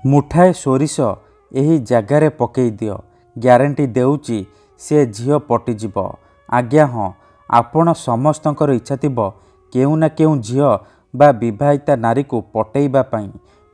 मुठाए सोरिष एही जगार पकई दियो ग्यारंटी देउची से झील पटिजिब। आज्ञा हाँ आपण समस्तंकर इच्छा थिबो केउ ना केउ झील बा विवाहिता नारी को पटेइबा पई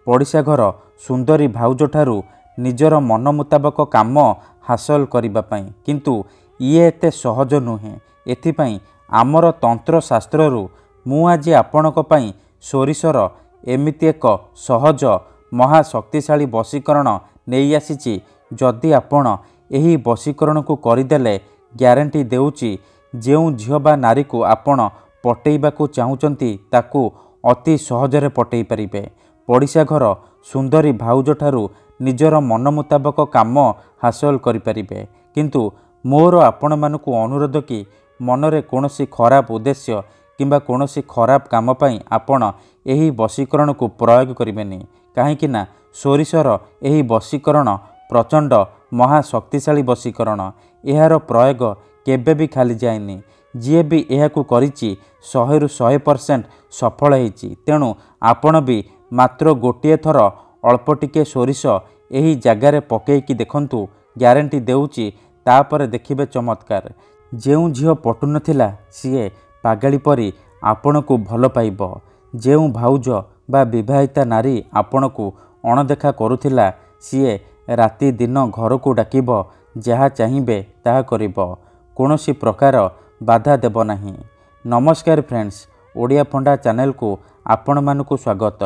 पड़िशा घर सुंदरी भाउजठारू निजर मन मुताबक काम हासिल करिबा पई, किंतु ये एते सहज नुहे। एथिपाई आमर तंत्र शास्त्ररू मु आज आपणक पई सोरिषर एमिति एक सहज महाशक्तिशाली वशीकरण नहीं आसीची। जदि आपण एही वशीकरण को करदेले ग्यारंटी देउची जेउ झील बा नारी को आपण पटेइबाकू चाहुचंती ताकू अति सहजरे पटेई परिबे। पड़िशा घर सुंदरी भाउजठारू निजर मन मुताबक काम हासिल करिपारिबे। किंतु मोर आपण मानकू अनुरोध कि मनरे कोनोसी खराब उद्देश्य किंबा कोनोसी खराब काम पई आपण एही वशीकरण को प्रयोग करिबेनी। काहेकि ना सोरिषर एही वशीकरण प्रचंड महाशक्तिशाली वशीकरण। एहार प्रयोग केबे भी खाली जाएनी। जी भी एहाकू करिची 100 ରୁ 100% सफल होईची। तेणु आपण भी मात्र गोटे थर अल्प टिके सोरिष एही जगार पकेइकी देखंतु, ग्यारंटी देउची तापर देखिबे चमत्कार। जेउ झील पटु नथिला सीए पागाली परी आपण को भल पाइब। जेउ भाउज बा विवाहिता नारी आपण को अणदेखा करुथिला सीए राति दिन घर को डाकिब, जहा चाहिए ताहा करिब, कोनोसी प्रकार बाधा देब नाही। नमस्कार फ्रेंड्स, ओडिया फंडा चैनल को आपण मानकू स्वागत।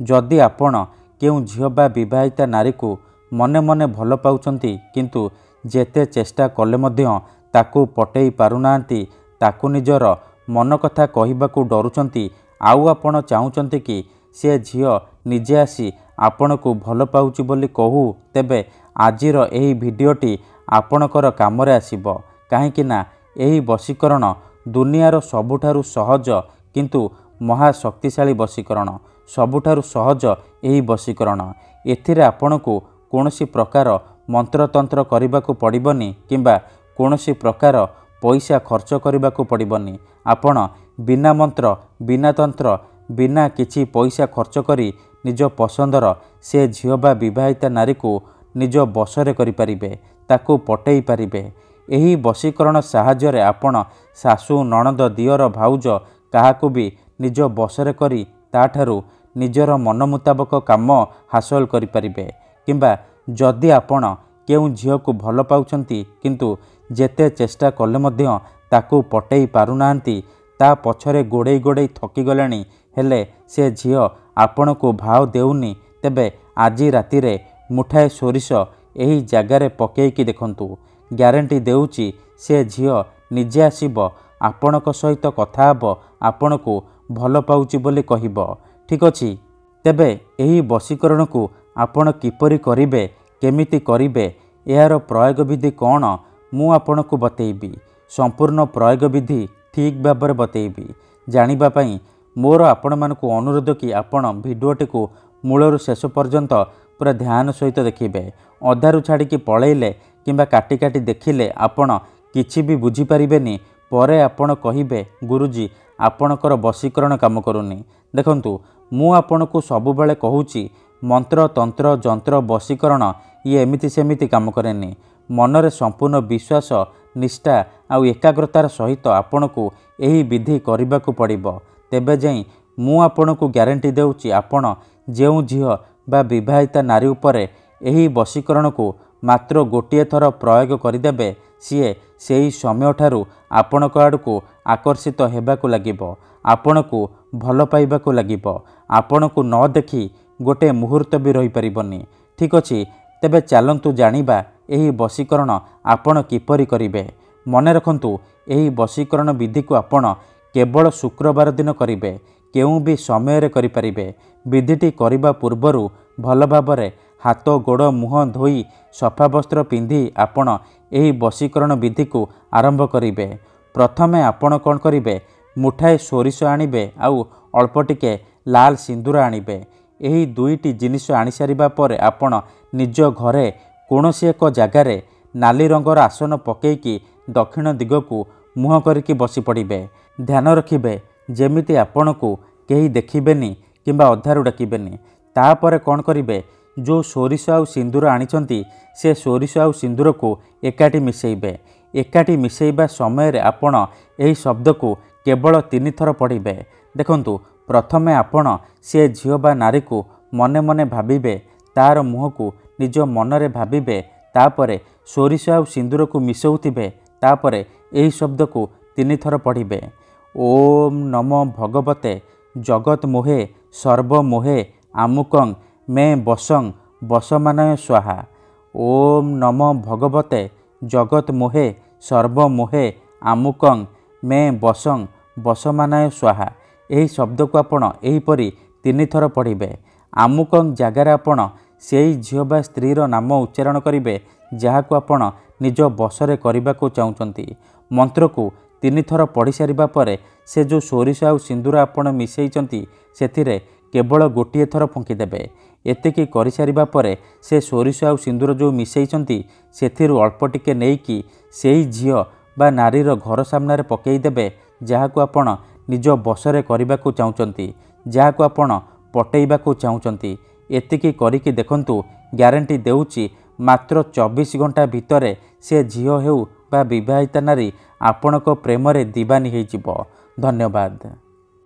जदि आपण केउ झील बा विवाहिता नारी को मने मने भल पाउचंती किंतु जेते चेष्टा कले मध्य ताकू पटेई पारुनांती, ताकू निजर मन कथा कहिबाकू डरुचंती, आउ आपण चाहुचंती कि से झील निजे आसी आपण को भल पाउची बोली कहू, तेबे आजिर एही भिडियोटी आपणकर कामरे आसीबो। काहेकि ना एही वशीकरण दुनियार सबुठारु सहज किंतु महाशक्तिशाली वशीकरण। सबुठारु सहज एही वशीकरण। एथिरे आपणको कोनोसी प्रकार मंत्रतंत्र करिबाकू पड़िबनी किंबा कोनोसी प्रकार पैसा खर्च करिबाकू पड़िबनी। आपण बिना मंत्र बिना तंत्र बिना किछि पैसा खर्च करी निज पसंदर से झील बा विवाहिता नारी को निज बसरे करि परिबे, ताकू पटेई पारिबे। एही वशीकरण साहाय्य आपण सासू नणद दियर भाउज काहाकू भी निज बसरे करी ताठारू निजर मन मुताबक काम हासिल करि परिबे। किंबा जदि आपण केउ झील को भल पाउचंती किंतु जेते चेष्टा कले मध्य ताकू पटेई पारुनांती, ता पछरे गोड़े गोड़े थकी गलेनी हेले से झील आपण को भाव देउनी, तेबे आजी रातिरे मुठाए सोरिष एही जगार पकेइकी देखंतु। ग्यारंटी देउची से झील निजे आसीब, आपणक सहित कथा हब, आपण को भल पाउची बोली कहिब। ठीक अछि, तेबे एही वशीकरण को आपण किपरि करिबे, केमिति करिबे, एहार प्रयोग विधि कौन मु आपण को बतेइबी। संपूर्ण प्रयोग विधि ठीक भाबरे बतेइबी। जानिबा पई मोर आपण मानकू अनुरोध कि आपण भिडियोटी को मूलरू शेष पर्यंत पूरा ध्यान सहित देखिबे। अधारू छाड़ी पळेइले किंबा काटी काटी देखिले आपण किछि भी बुझी परिबेनी। परे आपण कहिबे गुरुजी आपणकर वशीकरण काम करूनी। देखंतु मु आपणको सबुबेले कहूची मंत्र तंत्र जंत्र वशीकरण ये एमिति सेमिति काम करेनी। मनरे संपूर्ण विश्वास निष्ठा आउ एकाग्रतार सहित आपणको एही विधि करिबाकू पड़िबो। तेबे जाई मु आपणको ग्यारंटी देउची आपण जेउ झील बा विवाहिता नारी उपरे एही वशीकरण को मात्र गोटे थर प्रयोग करदेबे, सीए सेही समय ठारू आपणक आड़कू आकर्षित हेबाकू लागिबो, आपणको भल पाइबाकू लागिबो। आपणको न देखी गोटे मुहूर्त भी रही परिबनी। ठीक अछि, तेबे चलंतु जानिबा एही वशीकरण आपण किपरि करिबे। मने रखंतु एही वशीकरण विधि को आपण केवल शुक्रवार दिन करिबे, केउ भी समय रे करि परिबे। विधिटी करिबा पूर्वरु भल भाबरे हाथ गोड़ मुह धोई सफा वस्त्र पिंधि आपण एही वशीकरण विधि को आरंभ करिबे। प्रथमे आपण कोन करिबे, मुठाए सोरिष आनिबे आउ अल्प टिके लाल सिंदूर आनिबे। एही दुईटी जिनिस आनि सारिबा परे आपण निज घरे कोनोसी एक जगारे नाली रंगर आसन पकेइकी दक्षिण दिगकू मुह करिकी बसी पड़िबे। ध्यान रखिबे जेमिति आपण को केही देखिबेनी किंबा अधारू डाकिबेनी। तापरे कौन करिबे, जो सोरिष आउ सिंदूर आनिछंती से सोरिष आउ सिंदूर को एकाठी मिसेइबे। एकाठी मिसेइबा समय रे आपण एही शब्द को केवल 3 थर पढ़िबे। देखंतु प्रथमे आपण से झियो बा नारी को मने मने भाबिबे, तार मुह को निज मनरे भाबिबे, तापरे सोरिष आउ सिंदूर को मिसौथिबे, तापरे एही शब्द को 3 थर पढ़िबे। ओम नमो भगवते जगत मोहे सर्व मोहे आमुकं मे बसं बसमानय स्वाहा। ओम नमो भगवते जगत मोहे सर्व मोहे आमुकं मे बसं बसमानय स्वाहा। यही शब्द को आपण एहीपरि 3 थर पढ़िबे। आमुकं जगार आपण सेई झियो बा स्त्रीर नाम उच्चारण करिबे जहाको आपण निज बसरे करबा को चाहुचंती। मंत्र को 3 थर पढ़ी सारिबा परे से जो सोरिष आउ सिंदूर आपण मिसेइचंती सेथिरे केवल गोटिए थर फुंकी देबे। एतिकी करि सारिबा परे से सोरिष आउ सिंदूर जो मिसेइचंती सेथिरु अल्प टिके नेइकी सेई झियो बा नारीर घर सामने पकेई देबे जहाको आपण निज बसरे करबा को चाहुचंती, जहाको आपण पटेइबा को चाहुचंती। एतिकी करिकी देखंतु ग्यारंटी देउची मात्र 24 घंटा भितरे से झियो हेउ बा विवाहिता नारी आपणक प्रेम रे दीवानी होई जिवो। धन्यवाद।